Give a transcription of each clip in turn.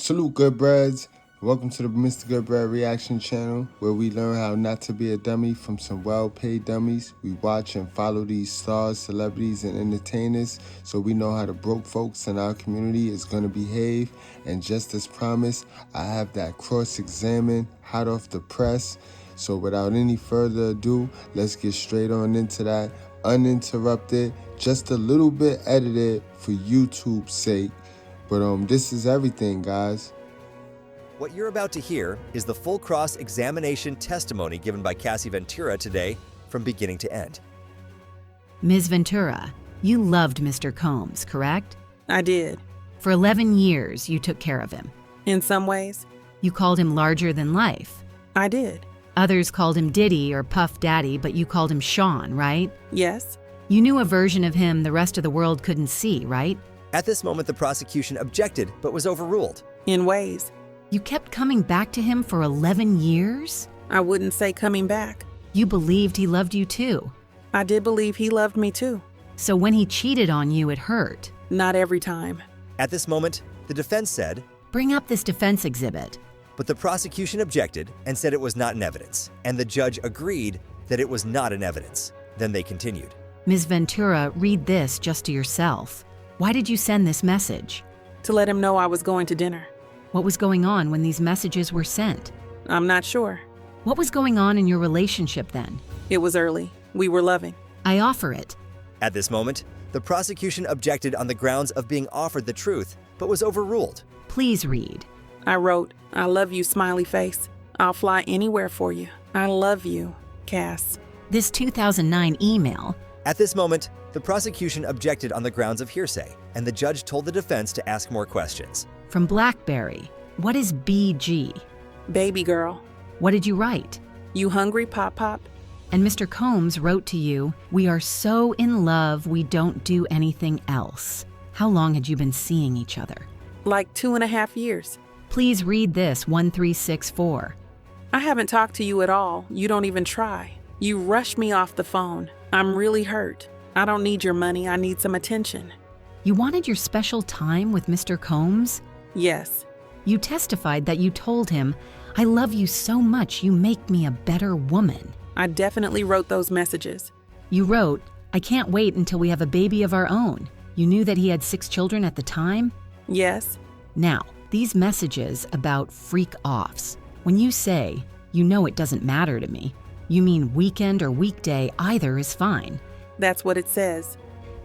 Salute, Goodbreads. Welcome to the Mr.Goodbread reaction channel, where we learn how not to be a dummy from some well-paid dummies. We watch and follow these stars, celebrities, and entertainers, so we know how the broke folks in our community is going to behave. And just as promised, I have that cross-examine hot off the press. So without any further ado, let's get straight on into that, uninterrupted, just a little bit edited for YouTube's sake. But this is everything, guys. What you're about to hear is the full cross-examination testimony given by Cassie Ventura today from beginning to end. Ms. Ventura, you loved Mr. Combs, correct? I did. For 11 years, you took care of him. In some ways. You called him larger than life. I did. Others called him Diddy or Puff Daddy, but you called him Sean, right? Yes. You knew a version of him the rest of the world couldn't see, right? At this moment, the prosecution objected but was overruled. In ways. You kept coming back to him for 11 years? I wouldn't say coming back. You believed he loved you too. I did believe he loved me too. So when he cheated on you, it hurt. Not every time. At this moment, the defense said, "Bring up this defense exhibit." but the prosecution objected and said it was not in evidence, and the judge agreed that it was not in evidence. Then they continued. Ms. Ventura, read this just to yourself. Why did you send this message? To let him know I was going to dinner. What was going on when these messages were sent? I'm not sure. What was going on in your relationship then? It was early. We were loving. I offer it. At this moment, the prosecution objected on the grounds of being offered the truth, but was overruled. Please read. I wrote, "I love you, smiley face. I'll fly anywhere for you. I love you, Cass." This 2009 email. At this moment, the prosecution objected on the grounds of hearsay, and the judge told the defense to ask more questions. From BlackBerry. What is BG? Baby girl. What did you write? You hungry, Pop Pop? And Mr. Combs wrote to you, "We are so in love, we don't do anything else." How long had you been seeing each other? Like 2.5 years. Please read this 1364. I haven't talked to you at all. You don't even try. You rushed me off the phone. I'm really hurt. I don't need your money. I need some attention. You wanted your special time with Mr. Combs? Yes. You testified that you told him, "I love you so much, you make me a better woman." I definitely wrote those messages. You wrote, "I can't wait until we have a baby of our own." You knew that he had 6 children at the time? Yes. Now, these messages about freak-offs, when you say, "You know it doesn't matter to me," you mean weekend or weekday, either is fine. That's what it says.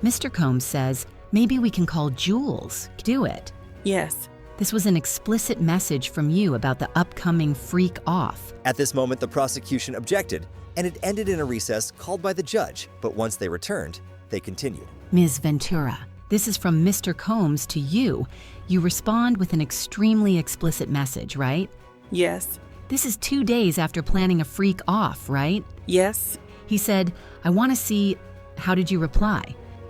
Mr. Combs says, "Maybe we can call Jules." Do it. Yes. This was an explicit message from you about the upcoming freak-off. At this moment, the prosecution objected, and it ended in a recess called by the judge, but once they returned, they continued. Ms. Ventura, this is from Mr. Combs to you. You respond with an extremely explicit message, right? Yes. This is 2 days after planning a freak-off, right? Yes. He said, "I want to see..." How did you reply?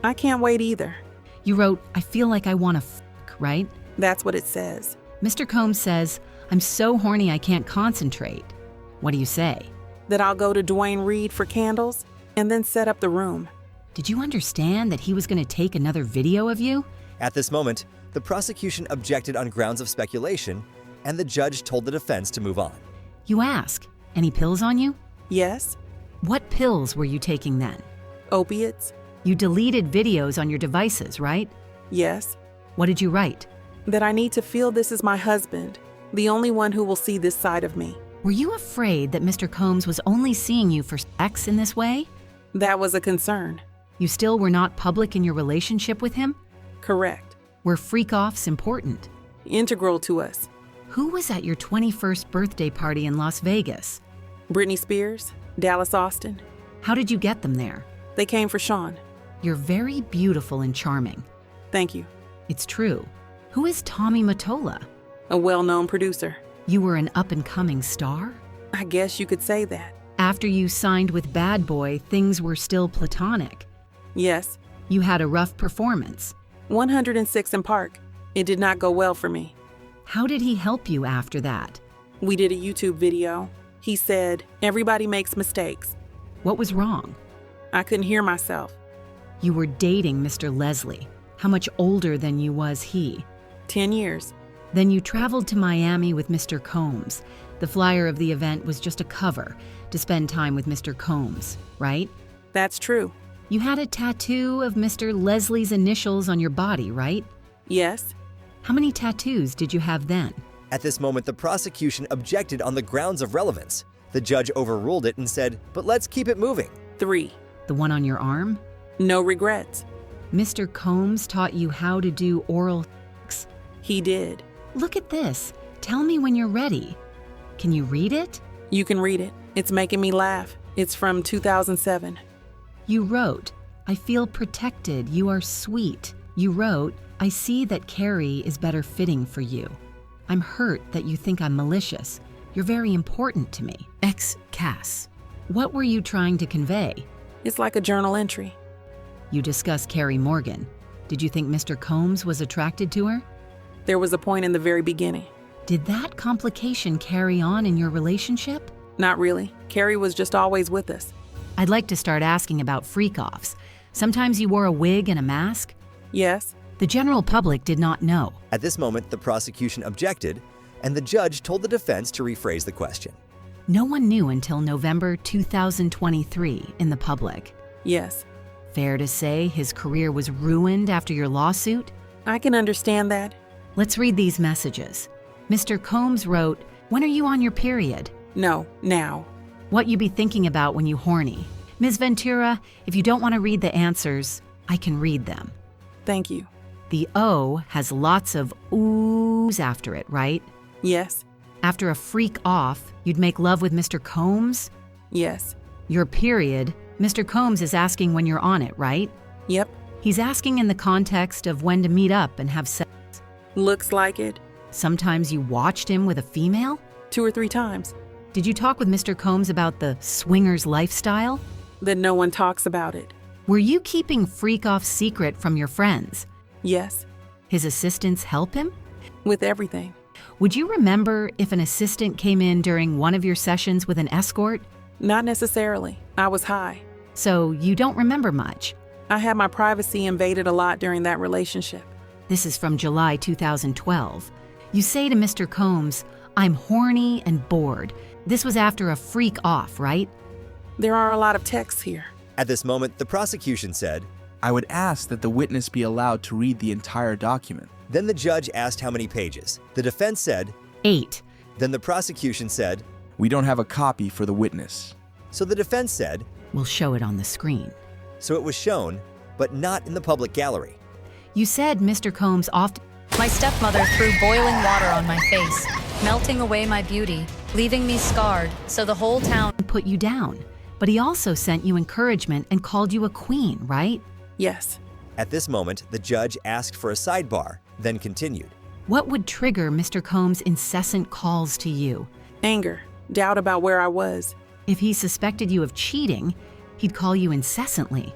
I can't wait either. You wrote, "I feel like I want to fuck," right? That's what it says. Mr. Combs says, "I'm so horny I can't concentrate." What do you say? That I'll go to Dwayne Reed for candles and then set up the room. Did you understand that he was going to take another video of you? At this moment, the prosecution objected on grounds of speculation, and the judge told the defense to move on. You ask, "Any pills on you?" Yes. What pills were you taking then? Opiates. You deleted videos on your devices, right? Yes. What did you write? That I need to feel this is my husband, the only one who will see this side of me. Were you afraid that Mr. Combs was only seeing you for sex in this way? That was a concern. You still were not public in your relationship with him? Correct. Were freak-offs important? Integral to us. Who was at your 21st birthday party in Las Vegas? Britney Spears, Dallas Austin. How did you get them there? They came for Sean. You're very beautiful and charming. Thank you. It's true. Who is Tommy Mottola? A well-known producer. You were an up-and-coming star? I guess you could say that. After you signed with Bad Boy, things were still platonic. Yes. You had a rough performance. 106 in Park. It did not go well for me. How did he help you after that? We did a YouTube video. He said, "Everybody makes mistakes." What was wrong? I couldn't hear myself. You were dating Mr. Leslie. How much older than you was he? 10 years. Then you traveled to Miami with Mr. Combs. The flyer of the event was just a cover to spend time with Mr. Combs, right? That's true. You had a tattoo of Mr. Leslie's initials on your body, right? Yes. How many tattoos did you have then? At this moment, the prosecution objected on the grounds of relevance. The judge overruled it and said, but let's keep it moving. 3. The one on your arm? No regrets. Mr. Combs taught you how to do oral sex. He did. Look at this. Tell me when you're ready. Can you read it? You can read it. It's making me laugh. It's from 2007. You wrote, I feel protected. You are sweet. You wrote, I see that Carrie is better fitting for you. I'm hurt that you think I'm malicious. You're very important to me. Cass. What were you trying to convey? It's like a journal entry. You discussed Carrie Morgan. Did you think Mr. Combs was attracted to her? There was a point in the very beginning. Did that complication carry on in your relationship? Not really. Carrie was just always with us. I'd like to start asking about freak-offs. Sometimes you wore a wig and a mask? Yes. The general public did not know. At this moment, the prosecution objected, and the judge told the defense to rephrase the question. No one knew until November 2023 in the public. Yes. Fair to say his career was ruined after your lawsuit? I can understand that. Let's read these messages. Mr. Combs wrote, when are you on your period? No, now. What you be thinking about when you horny? Ms. Ventura, if you don't want to read the answers, I can read them. Thank you. The O has lots of oohs after it, right? Yes. After a freak off, you'd make love with Mr. Combs? Yes. Your period, Mr. Combs is asking when you're on it, right? Yep. He's asking in the context of when to meet up and have sex. Looks like it. Sometimes you watched him with a female? 2 or 3 times. Did you talk with Mr. Combs about the swingers lifestyle? Then no one talks about it. Were you keeping freak-off secret from your friends? Yes. His assistants help him? With everything. Would you remember if an assistant came in during one of your sessions with an escort? Not necessarily. I was high. So you don't remember much. I had my privacy invaded a lot during that relationship. This is from July 2012. You say to Mr. Combs, I'm horny and bored. This was after a freak off, right? There are a lot of texts here. At this moment, the prosecution said, I would ask that the witness be allowed to read the entire document. then the judge asked how many pages. The defense said, 8. then the prosecution said, We don't have a copy for the witness. so the defense said, We'll show it on the screen. so it was shown, but not in the public gallery. You said Mr. Combs often My stepmother threw boiling water on my face, melting away my beauty, leaving me scarred, so the whole town put you down, but he also sent you encouragement and called you a queen, right? Yes. At this moment, the judge asked for a sidebar, then continued. What would trigger Mr. Combs' incessant calls to you? Anger. Doubt about where I was. If he suspected you of cheating, he'd call you incessantly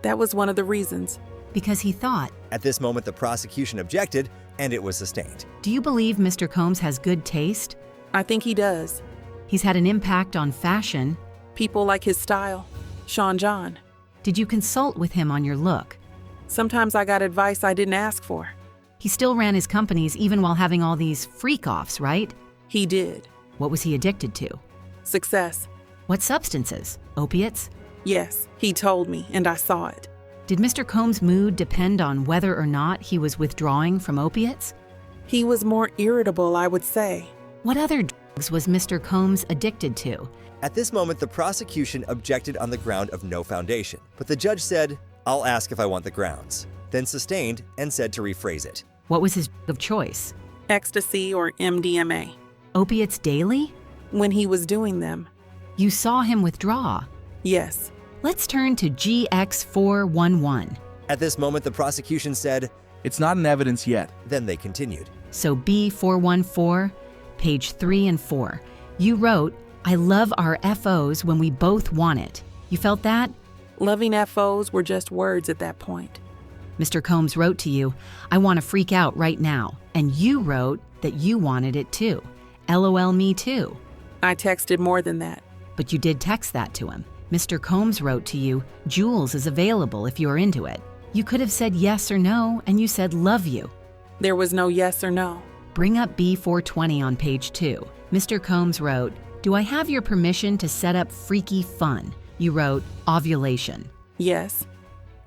That was one of the reasons. because he thought, At this moment, the prosecution objected, and it was sustained. do you believe Mr. Combs has good taste? I think he does. He's had an impact on fashion. People like his style. Sean John. Did you consult with him on your look? Sometimes I got advice I didn't ask for. He still ran his companies even while having all these freak-offs, right? He did. What was he addicted to? Success. What substances? Opiates? Yes, he told me, and I saw it. Did Mr. Combs' mood depend on whether or not he was withdrawing from opiates? He was more irritable, I would say. What other drugs was Mr. Combs addicted to? At this moment, the prosecution objected on the ground of no foundation, but the judge said, I'll ask if I want the grounds, then sustained and said to rephrase it. What was his drug of choice? Ecstasy or MDMA. Opiates daily? When he was doing them. You saw him withdraw. Yes. Let's turn to GX411. At this moment, the prosecution said, It's not in evidence yet. then they continued. So B414, page 3 and 4. You wrote, I love our FOs when we both want it. You felt that? Loving FOs were just words at that point. Mr. Combs wrote to you, I want to freak out right now. And you wrote that you wanted it too. LOL me too. I texted more than that. But you did text that to him. Mr. Combs wrote to you, Jules is available if you're into it. You could have said yes or no, and you said love you. There was no yes or no. Bring up B420 on page 2. Mr. Combs wrote, "Do I have your permission to set up freaky fun?" You wrote, "Ovulation." Yes.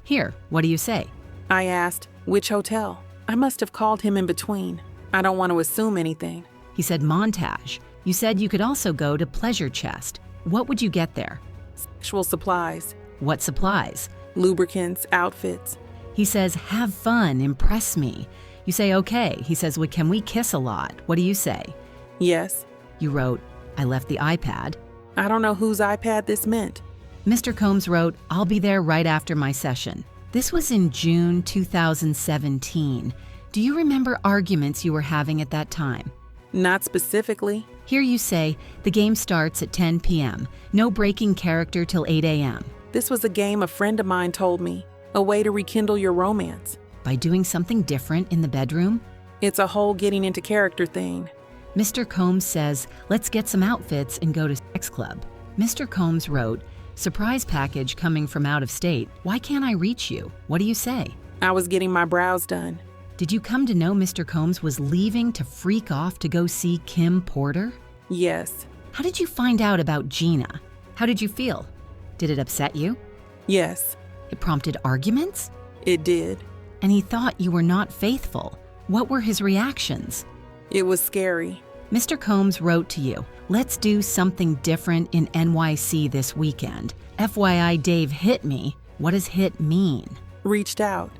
Here, what do you say? I asked, which hotel? I must have called him in between. I don't want to assume anything. He said, "Montage." You said you could also go to Pleasure Chest. What would you get there? Sexual supplies, What supplies? lubricants, outfits. He says, "Have fun, impress me." You say, "Okay." He says, "Well, can we kiss a lot?" What do you say? Yes. You wrote, "I left the iPad." I don't know whose iPad this meant. Mr. Combs wrote, "I'll be there right after my session." This was in June 2017. Do you remember arguments you were having at that time? Not specifically. Here you say, "The game starts at 10 p.m. No breaking character till 8 a.m." This was a game a friend of mine told me, a way to rekindle your romance. By doing something different in the bedroom? It's a whole getting into character thing. Mr. Combs says, "Let's get some outfits and go to sex club." Mr. Combs wrote, "Surprise package coming from out of state. Why can't I reach you?" What do you say? I was getting my brows done. Did you come to know Mr. Combs was leaving to freak off to go see Kim Porter? Yes. How did you find out about Gina? How did you feel? Did it upset you? Yes, It prompted arguments? it did. And he thought you were not faithful. What were his reactions? It was scary. Mr. Combs wrote to you, "Let's do something different in NYC this weekend. FYI, Dave hit me." What does hit mean? Reached out.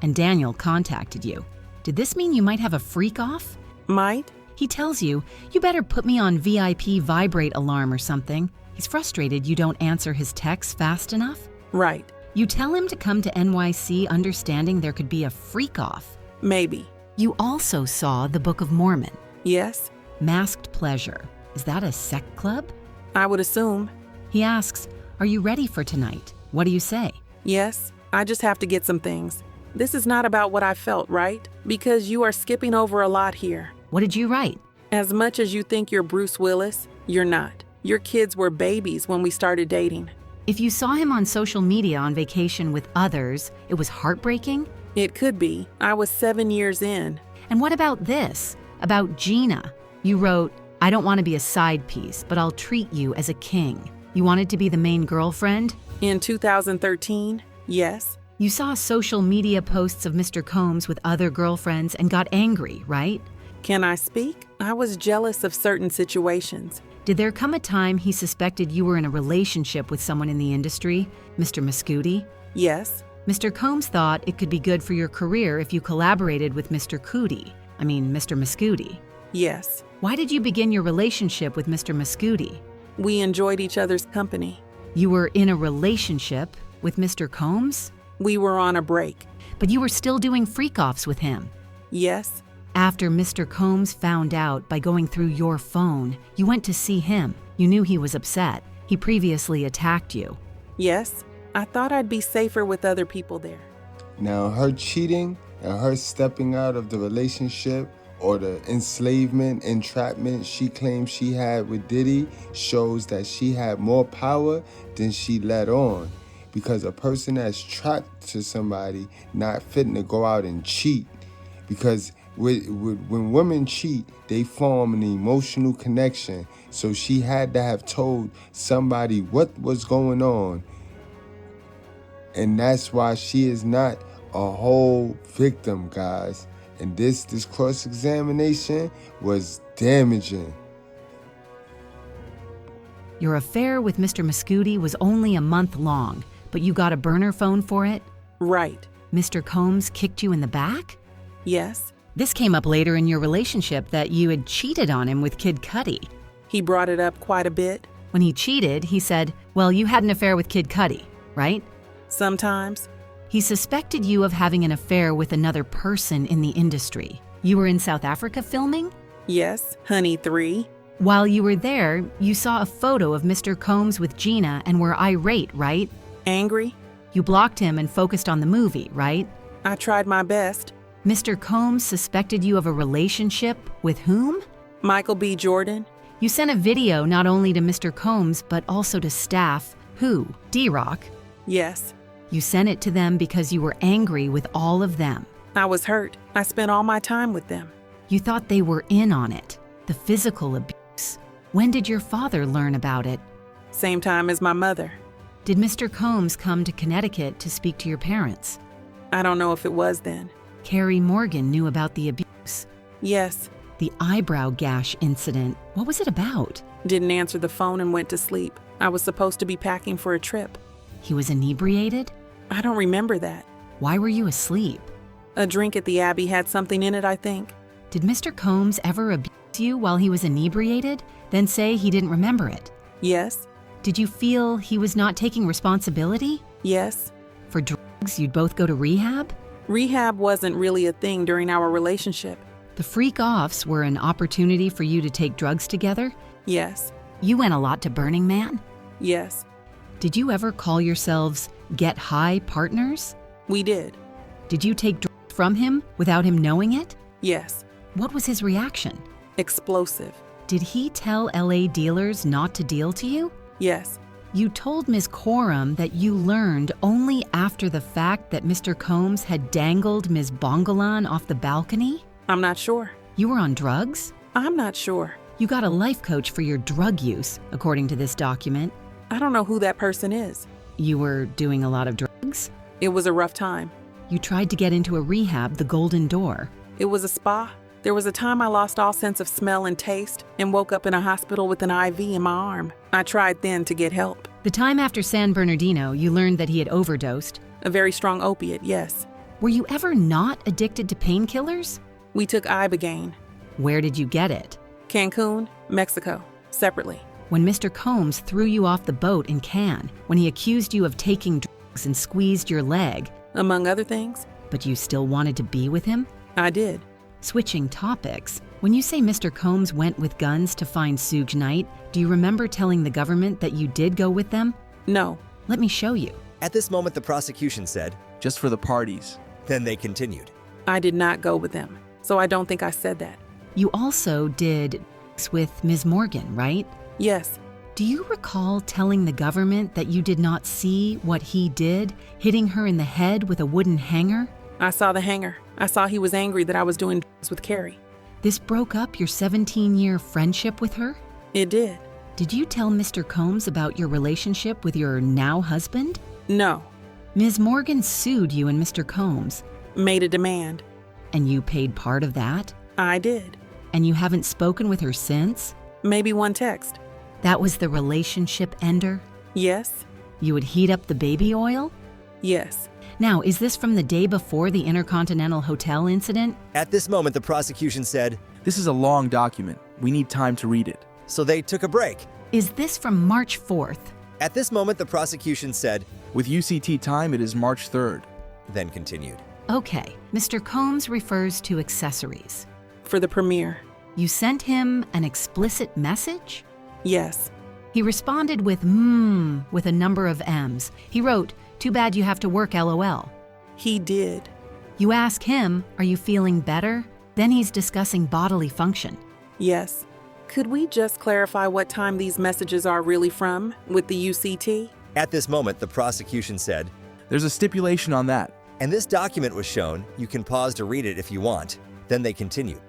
And Daniel contacted you. Did this mean you might have a freak off? Might? He tells you, "You better put me on VIP vibrate alarm or something." He's frustrated you don't answer his texts fast enough. Right. You tell him to come to NYC understanding there could be a freak off. Maybe. You also saw the Book of Mormon. Yes, Masked Pleasure. Is that a sect club? I would assume. He asks, "Are you ready for tonight?" What do you say? Yes, I just have to get some things. This is not about what I felt, right? Because you are skipping over a lot here. What did you write? As much as you think you're Bruce Willis, you're not. Your kids were babies when we started dating. If you saw him on social media on vacation with others, it was heartbreaking? It could be. I was 7 years in. And what about this? About Gina? You wrote, "I don't want to be a side piece, but I'll treat you as a king." You wanted to be the main girlfriend? In 2013, yes. You saw social media posts of Mr. Combs with other girlfriends and got angry, right? Can I speak? I was jealous of certain situations. Did there come a time he suspected you were in a relationship with someone in the industry, Mr. Muscudi? Yes. Mr. Combs thought it could be good for your career if you collaborated with Mr. Mr. Muscudi. Yes. Why did you begin your relationship with Mr. Muscudi? We enjoyed each other's company. You were in a relationship with Mr. Combs? We were on a break. But you were still doing freak-offs with him. Yes. After Mr. Combs found out by going through your phone, you went to see him. You knew he was upset. He previously attacked you. Yes. I thought I'd be safer with other people there. Now, her cheating and her stepping out of the relationship or the entrapment she claims she had with Diddy shows that she had more power than she let on. Because a person that's trapped to somebody not fitting to go out and cheat. Because when women cheat, they form an emotional connection. So she had to have told somebody what was going on. And that's why she is not a whole victim, guys. And this cross-examination was damaging. Your affair with Mr. Muscudi was only a month long, but you got a burner phone for it? Right. Mr. Combs kicked you in the back? Yes. This came up later in your relationship that you had cheated on him with Kid Cudi. He brought it up quite a bit. When he cheated, he said, "Well, you had an affair with Kid Cudi, right?" Sometimes. He suspected you of having an affair with another person in the industry. You were in South Africa filming? Yes. Honey 3. While you were there, you saw a photo of Mr. Combs with Gina and were irate, right? Angry. You blocked him and focused on the movie, right? I tried my best. Mr. Combs suspected you of a relationship with whom? Michael B. Jordan. You sent a video not only to Mr. Combs, but also to staff. Who? D-Rock. Yes. You sent it to them because you were angry with all of them. I was hurt. I spent all my time with them. You thought they were in on it. The physical abuse. When did your father learn about it? Same time as my mother. Did Mr. Combs come to Connecticut to speak to your parents? I don't know if it was then. Carrie Morgan knew about the abuse. Yes. The eyebrow gash incident, what was it about? Didn't answer the phone and went to sleep. I was supposed to be packing for a trip. He was inebriated? I don't remember that. Why were you asleep? A drink at the Abbey had something in it, I think. Did Mr. Combs ever abuse you while he was inebriated, then say he didn't remember it? Yes. Did you feel he was not taking responsibility? Yes. For drugs, you'd both go to rehab? Rehab wasn't really a thing during our relationship. The freak-offs were an opportunity for you to take drugs together? Yes. You went a lot to Burning Man? Yes. Did you ever call yourselves Get High partners? We did. Did you take drugs from him without him knowing it? Yes. What was his reaction? Explosive. Did he tell LA dealers not to deal to you? Yes. You told Ms. Coram that you learned only after the fact that Mr. Combs had dangled Ms. Bongolan off the balcony? I'm not sure. You were on drugs? I'm not sure. You got a life coach for your drug use, according to this document. I don't know who that person is. You were doing a lot of drugs? It was a rough time. You tried to get into a rehab, the Golden Door. It was a spa. There was a time I lost all sense of smell and taste and woke up in a hospital with an IV in my arm. I tried then to get help. The time after San Bernardino, you learned that he had overdosed. A very strong opiate, yes. Were you ever not addicted to painkillers? We took Ibogaine. Where did you get it? Cancun, Mexico, separately. When Mr. Combs threw you off the boat in Cannes, when he accused you of taking drugs and squeezed your leg. Among other things. But you still wanted to be with him? I did. Switching topics, when you say Mr. Combs went with guns to find Suge Knight, do you remember telling the government that you did go with them? No. Let me show you. At this moment, the prosecution said, Just for the parties. then they continued. I did not go with them, so I don't think I said that. You also did with Ms. Morgan, right? Yes. Do you recall telling the government that you did not see what he did, hitting her in the head with a wooden hanger? I saw the hanger. I saw he was angry that I was doing drugs with Carrie. This broke up your 17-year friendship with her? It did. Did you tell Mr. Combs about your relationship with your now husband? No. Ms. Morgan sued you and Mr. Combs. Made a demand. And you paid part of that? I did. And you haven't spoken with her since? Maybe one text. That was the relationship ender? Yes. You would heat up the baby oil? Yes. Now, is this from the day before the Intercontinental Hotel incident? At this moment, the prosecution said, This is a long document. We need time to read it. so they took a break. Is this from March 4th? At this moment, the prosecution said, With UCT time, it is March 3rd. then continued. Okay, Mr. Combs refers to accessories. For the premiere. You sent him an explicit message? Yes. He responded with with a number of M's. He wrote, "Too bad you have to work, LOL." He did. You ask him, "Are you feeling better?" Then he's discussing bodily function. Yes. Could we just clarify what time these messages are really from with the UCT? At this moment, the prosecution said, There's a stipulation on that. and this document was shown. You can pause to read it if you want. Then they continued.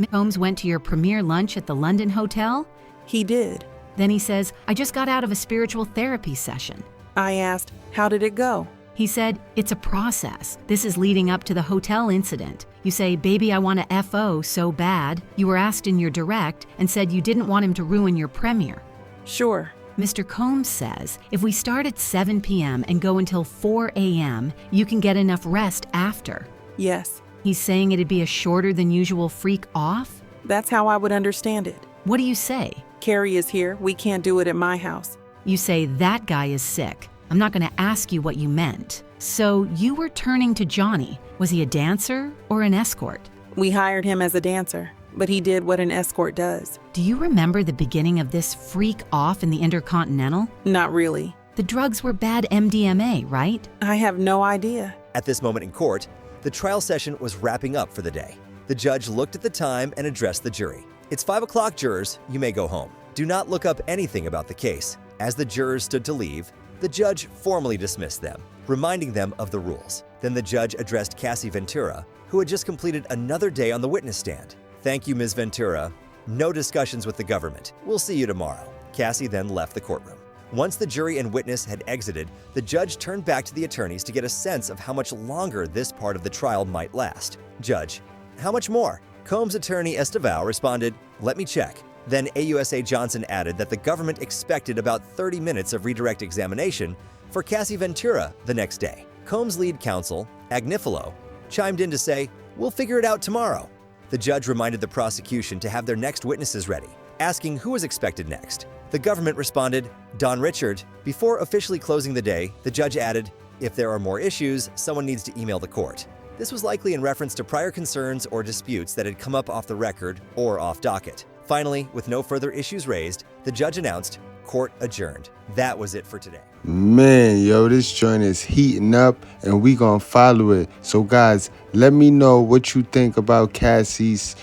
Mr. Combs went to your premiere lunch at the London Hotel? He did. Then he says, "I just got out of a spiritual therapy session." I asked, how did it go? He said, "It's a process. This is leading up to the hotel incident." You say, "Baby, I want to FO so bad." You were asked in your direct and said you didn't want him to ruin your premiere. Sure. Mr. Combs says, if we start at 7 p.m. and go until 4 a.m., you can get enough rest after. Yes. He's saying it'd be a shorter than usual freak off? That's how I would understand it. What do you say? Carrie is here. We can't do it at my house. You say, "That guy is sick. I'm not going to ask you what you meant." So you were turning to Johnny. Was he a dancer or an escort? We hired him as a dancer, but he did what an escort does. Do you remember the beginning of this freak off in the Intercontinental? Not really. The drugs were bad MDMA, right? I have no idea. At this moment in court, the trial session was wrapping up for the day. The judge looked at the time and addressed the jury. "It's 5 o'clock, jurors. You may go home. Do not look up anything about the case." As the jurors stood to leave, the judge formally dismissed them, reminding them of the rules. Then the judge addressed Cassie Ventura, who had just completed another day on the witness stand. Thank you, Ms. Ventura. No discussions with the government. We'll see you tomorrow. Cassie then left the courtroom. Once the jury and witness had exited, the judge turned back to the attorneys to get a sense of how much longer this part of the trial might last. Judge, how much more? Combs' attorney Estevao responded, "Let me check." Then AUSA Johnson added that the government expected about 30 minutes of redirect examination for Cassie Ventura the next day. Combs' lead counsel, Agnifilo, chimed in to say, "We'll figure it out tomorrow." The judge reminded the prosecution to have their next witnesses ready, asking who was expected next. The government responded, "Don Richard." Before officially closing the day, the judge added, "If there are more issues, someone needs to email the court." This was likely in reference to prior concerns or disputes that had come up off the record or off docket. Finally, with no further issues raised, the judge announced, "Court adjourned." That was it for today. Man, yo, this joint is heating up and we gonna follow it. So guys, let me know what you think about Cassie's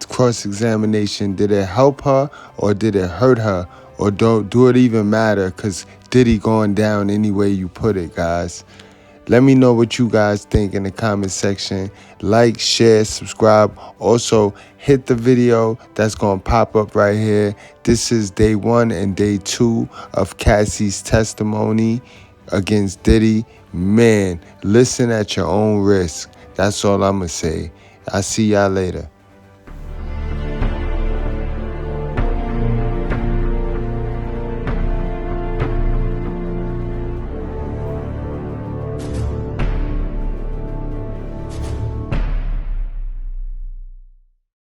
cross-examination. Did it help her or did it hurt her? Or do it even matter? Because Diddy going down any way you put it, guys. Let me know what you guys think in the comment section. Like, share, subscribe. Also, hit the video that's going to pop up right here. This is day 1 and day 2 of Cassie's testimony against Diddy. Man, listen at your own risk. That's all I'm going to say. I'll see y'all later.